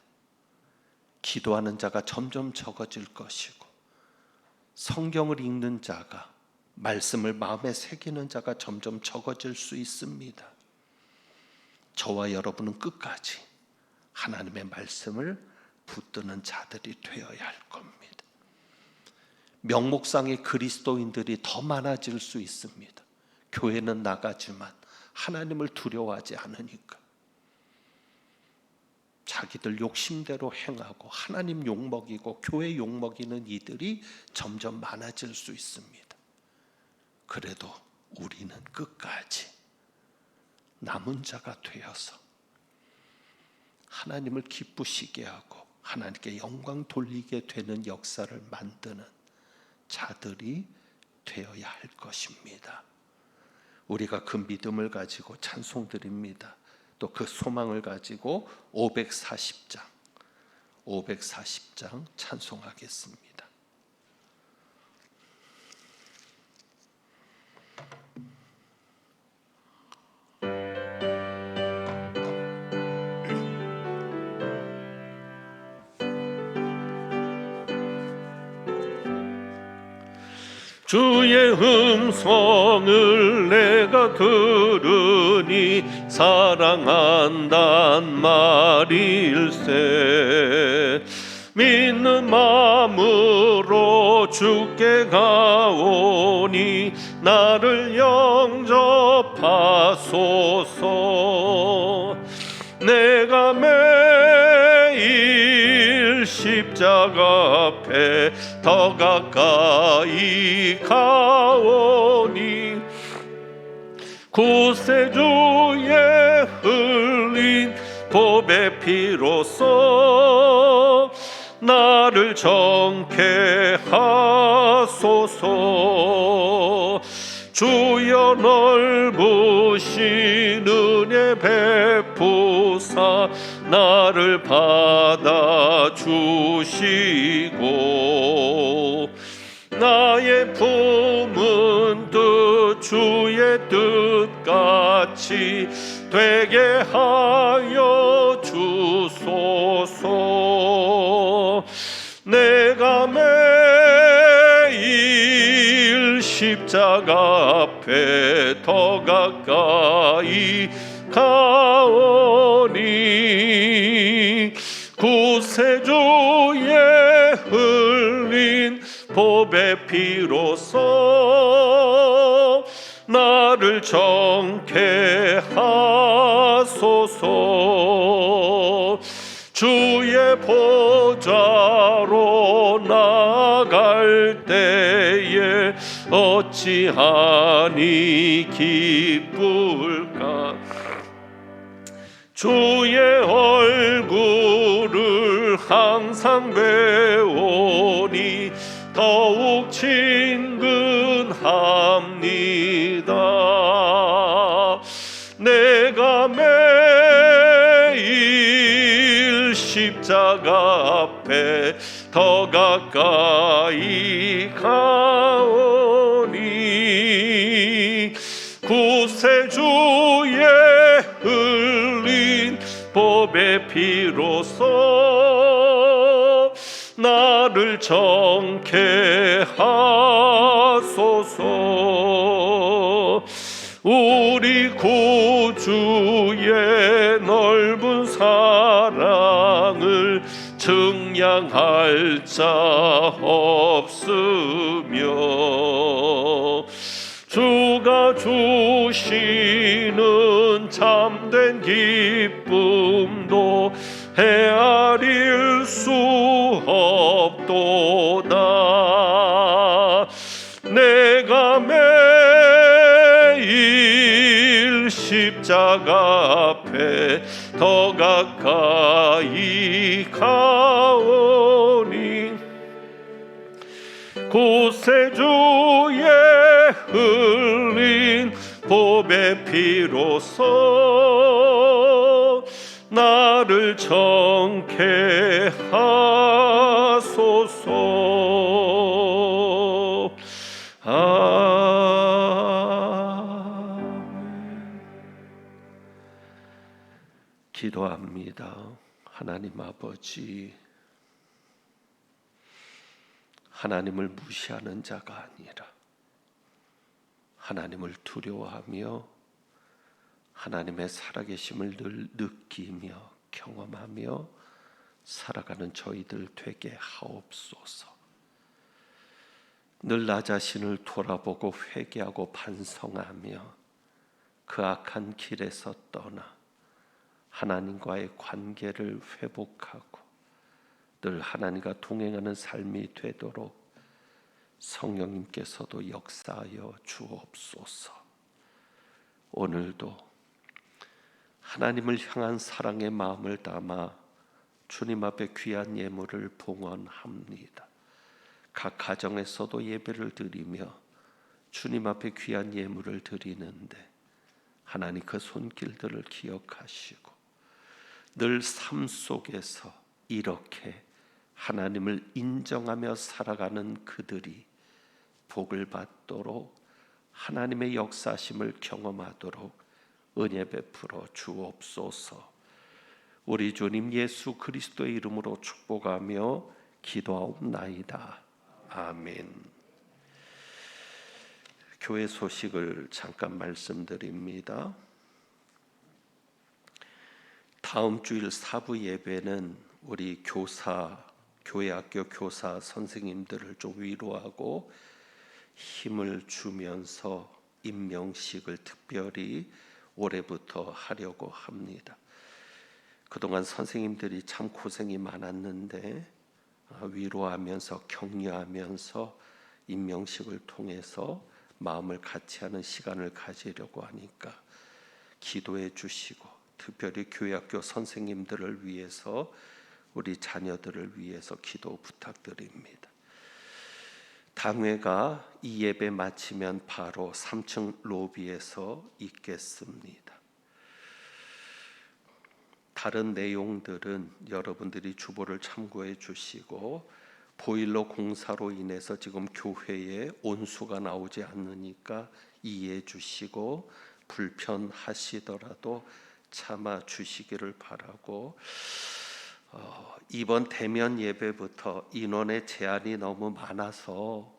기도하는 자가 점점 적어질 것이고 성경을 읽는 자가 말씀을 마음에 새기는 자가 점점 적어질 수 있습니다. 저와 여러분은 끝까지 하나님의 말씀을 붙드는 자들이 되어야 할 겁니다. 명목상의 그리스도인들이 더 많아질 수 있습니다. 교회는 나가지만 하나님을 두려워하지 않으니까 자기들 욕심대로 행하고 하나님 욕먹이고 교회 욕먹이는 이들이 점점 많아질 수 있습니다. 그래도 우리는 끝까지 남은 자가 되어서 하나님을 기쁘시게 하고 하나님께 영광 돌리게 되는 역사를 만드는 자들이 되어야 할 것입니다. 우리가 그 믿음을 가지고 찬송드립니다. 또 그 소망을 가지고 540장 찬송하겠습니다. 주의 음성을 내가 들으니 사랑한단 말일세. 믿는 마음으로 주께 가오니 나를 영접하소서. 내가 매일 십자가 앞에 더 가까이 가오니 구세주의 흘린 보배 피로써 나를 정케 하소서. 주여 넓으신 은혜 베푸사 나를 받아주시고 나의 품은 뜻 주의 뜻같이 되게 하여 주소서. 내가 매일 십자가 앞에 더 가까이 가오니 구세주의 흘린 보배 피로써 나를 정케 하소서. 주의 보좌로 나갈 때에 어찌하니 기쁠까. 주의 얼굴을 항상 배우니 더욱 친근합니다. 내가 매일 십자가 앞에 더 가까이 가오니 구세주의 흘린 보배 피로써 나를 정케 하소서. 우리 구주의 넓은 사랑을 증량할 자 없으며 주가 주시는 참된 기쁨도 헤아릴 수 없도다. 내가 매일 십자가 앞에 더 가까이 가오니 구세주의 흘린 보배 피로써 나를 정케 하소서. 아멘. 기도합니다. 하나님 아버지, 하나님을 무시하는 자가 아니라 하나님을 두려워하며 하나님의 살아계심을 늘 느끼며 경험하며 살아가는 저희들 되게 하옵소서. 늘 나 자신을 돌아보고 회개하고 반성하며 그 악한 길에서 떠나 하나님과의 관계를 회복하고 늘 하나님과 동행하는 삶이 되도록 성령님께서도 역사하여 주옵소서. 오늘도 하나님을 향한 사랑의 마음을 담아 주님 앞에 귀한 예물을 봉헌합니다. 각 가정에서도 예배를 드리며 주님 앞에 귀한 예물을 드리는데 하나님 그 손길들을 기억하시고 늘 삶 속에서 이렇게 하나님을 인정하며 살아가는 그들이 복을 받도록 하나님의 역사심을 경험하도록 은혜 베풀어 주옵소서. 우리 주님 예수 그리스도의 이름으로 축복하며 기도하옵나이다. 아멘. 교회 소식을 잠깐 말씀드립니다. 다음 주일 사부 예배는 우리 교회 학교 교사 선생님들을 좀 위로하고 힘을 주면서 임명식을 특별히 올해부터 하려고 합니다. 그동안 선생님들이 참 고생이 많았는데 위로하면서 격려하면서 임명식을 통해서 마음을 같이 하는 시간을 가지려고 하니까 기도해 주시고, 특별히 교회학교 선생님들을 위해서, 우리 자녀들을 위해서 기도 부탁드립니다. 당회가 이 예배 마치면 바로 3층 로비에서 있겠습니다. 다른 내용들은 여러분들이 주보를 참고해 주시고, 보일러 공사로 인해서 지금 교회에 온수가 나오지 않으니까 이해해 주시고, 불편하시더라도 참아 주시기를 바라고, 이번 대면 예배부터 인원의 제한이 너무 많아서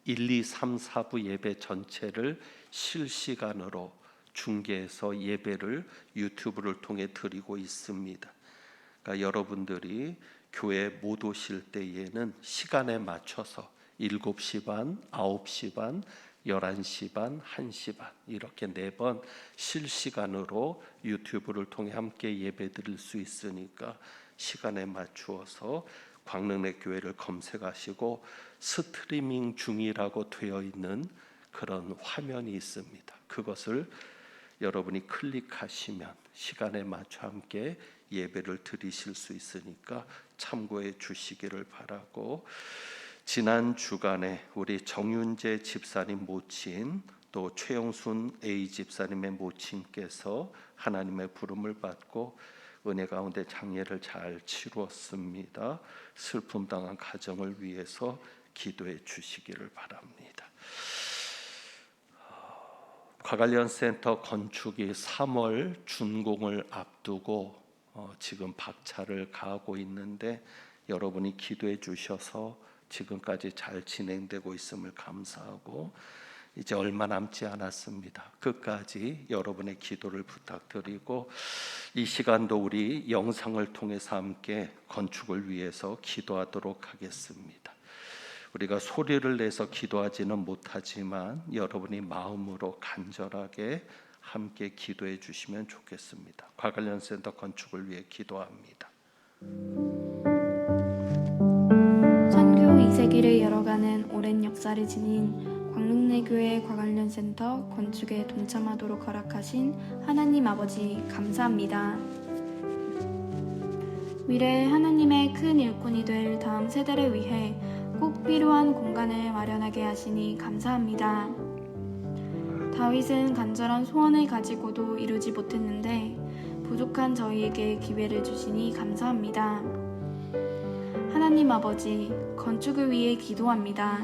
1, 2, 3, 4부 예배 전체를 실시간으로 중계해서 예배를 유튜브를 통해 드리고 있습니다. 그러니까 여러분들이 교회 못 오실 때에는 시간에 맞춰서 7시 반, 9시 반, 11시 반, 1시 반 이렇게 4번 실시간으로 유튜브를 통해 함께 예배 드릴 수 있으니까 시간에 맞추어서 광릉내 교회를 검색하시고 스트리밍 중이라고 되어 있는 그런 화면이 있습니다. 그것을 여러분이 클릭하시면 시간에 맞춰 함께 예배를 드리실 수 있으니까 참고해 주시기를 바라고, 지난 주간에 우리 정윤재 집사님 모친, 또 최영순 A 집사님의 모친께서 하나님의 부름을 받고 은혜 가운데 장례를 잘 치루었습니다. 슬픔 당한 가정을 위해서 기도해 주시기를 바랍니다. 과관련센터 건축이 3월 준공을 앞두고 지금 박차를 가하고 있는데, 여러분이 기도해 주셔서 지금까지 잘 진행되고 있음을 감사하고, 이제 얼마 남지 않았습니다. 끝까지 여러분의 기도를 부탁드리고, 이 시간도 우리 영상을 통해서 함께 건축을 위해서 기도하도록 하겠습니다. 우리가 소리를 내서 기도하지는 못하지만 여러분이 마음으로 간절하게 함께 기도해 주시면 좋겠습니다. 과관련센터 건축을 위해 기도합니다. 선교 2세기를 열어가는 오랜 역사를 지닌 광릉내 교회 과관련센터 건축에 동참하도록 허락하신 하나님 아버지 감사합니다. 미래의 하나님의 큰 일꾼이 될 다음 세대를 위해 꼭 필요한 공간을 마련하게 하시니 감사합니다. 다윗은 간절한 소원을 가지고도 이루지 못했는데 부족한 저희에게 기회를 주시니 감사합니다. 하나님 아버지, 건축을 위해 기도합니다.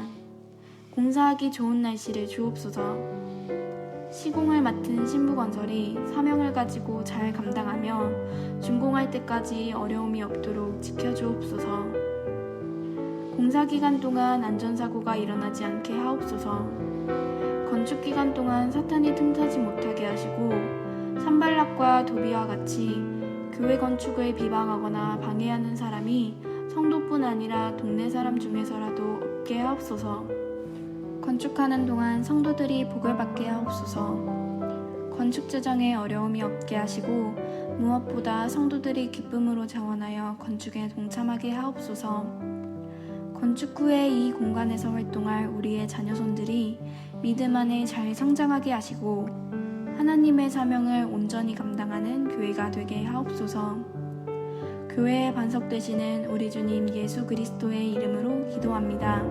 공사하기 좋은 날씨를 주옵소서. 시공을 맡은 신부건설이 사명을 가지고 잘 감당하며 준공할 때까지 어려움이 없도록 지켜주옵소서. 공사 기간 동안 안전사고가 일어나지 않게 하옵소서. 건축 기간 동안 사탄이 틈타지 못하게 하시고, 산발락과 도비와 같이 교회 건축을 비방하거나 방해하는 사람이 성도뿐 아니라 동네 사람 중에서라도 없게 하옵소서. 건축하는 동안 성도들이 복을 받게 하옵소서. 건축 재정에 어려움이 없게 하시고, 무엇보다 성도들이 기쁨으로 자원하여 건축에 동참하게 하옵소서. 건축 후에 이 공간에서 활동할 우리의 자녀손들이 믿음 안에 잘 성장하게 하시고, 하나님의 사명을 온전히 감당하는 교회가 되게 하옵소서. 교회에 반석되시는 우리 주님 예수 그리스도의 이름으로 기도합니다.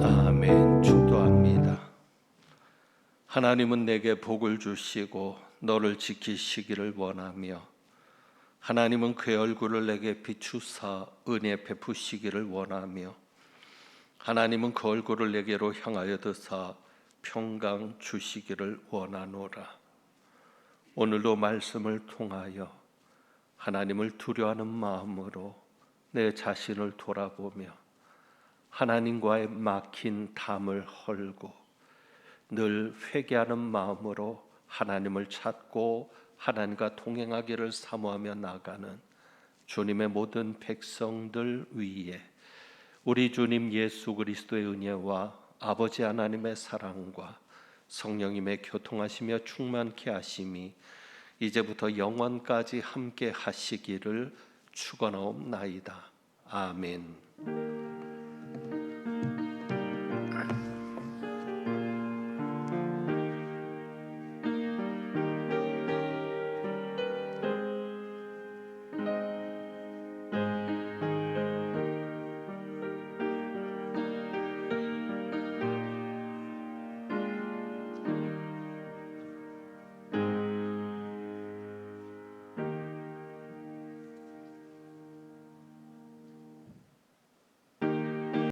아멘. 축도합니다. 하나님은 내게 복을 주시고 너를 지키시기를 원하며, 하나님은 그의 얼굴을 내게 비추사 은혜 베푸시기를 원하며, 하나님은 그 얼굴을 내게로 향하여 드사 평강 주시기를 원하노라. 오늘도 말씀을 통하여 하나님을 두려워하는 마음으로 내 자신을 돌아보며 하나님과의 막힌 담을 헐고 늘 회개하는 마음으로 하나님을 찾고 하나님과 동행하기를 사모하며 나가는 주님의 모든 백성들 위에 우리 주님 예수 그리스도의 은혜와 아버지 하나님의 사랑과 성령님의 교통하시며 충만케 하심이 이제부터 영원까지 함께 하시기를 축원하옵나이다. 아멘.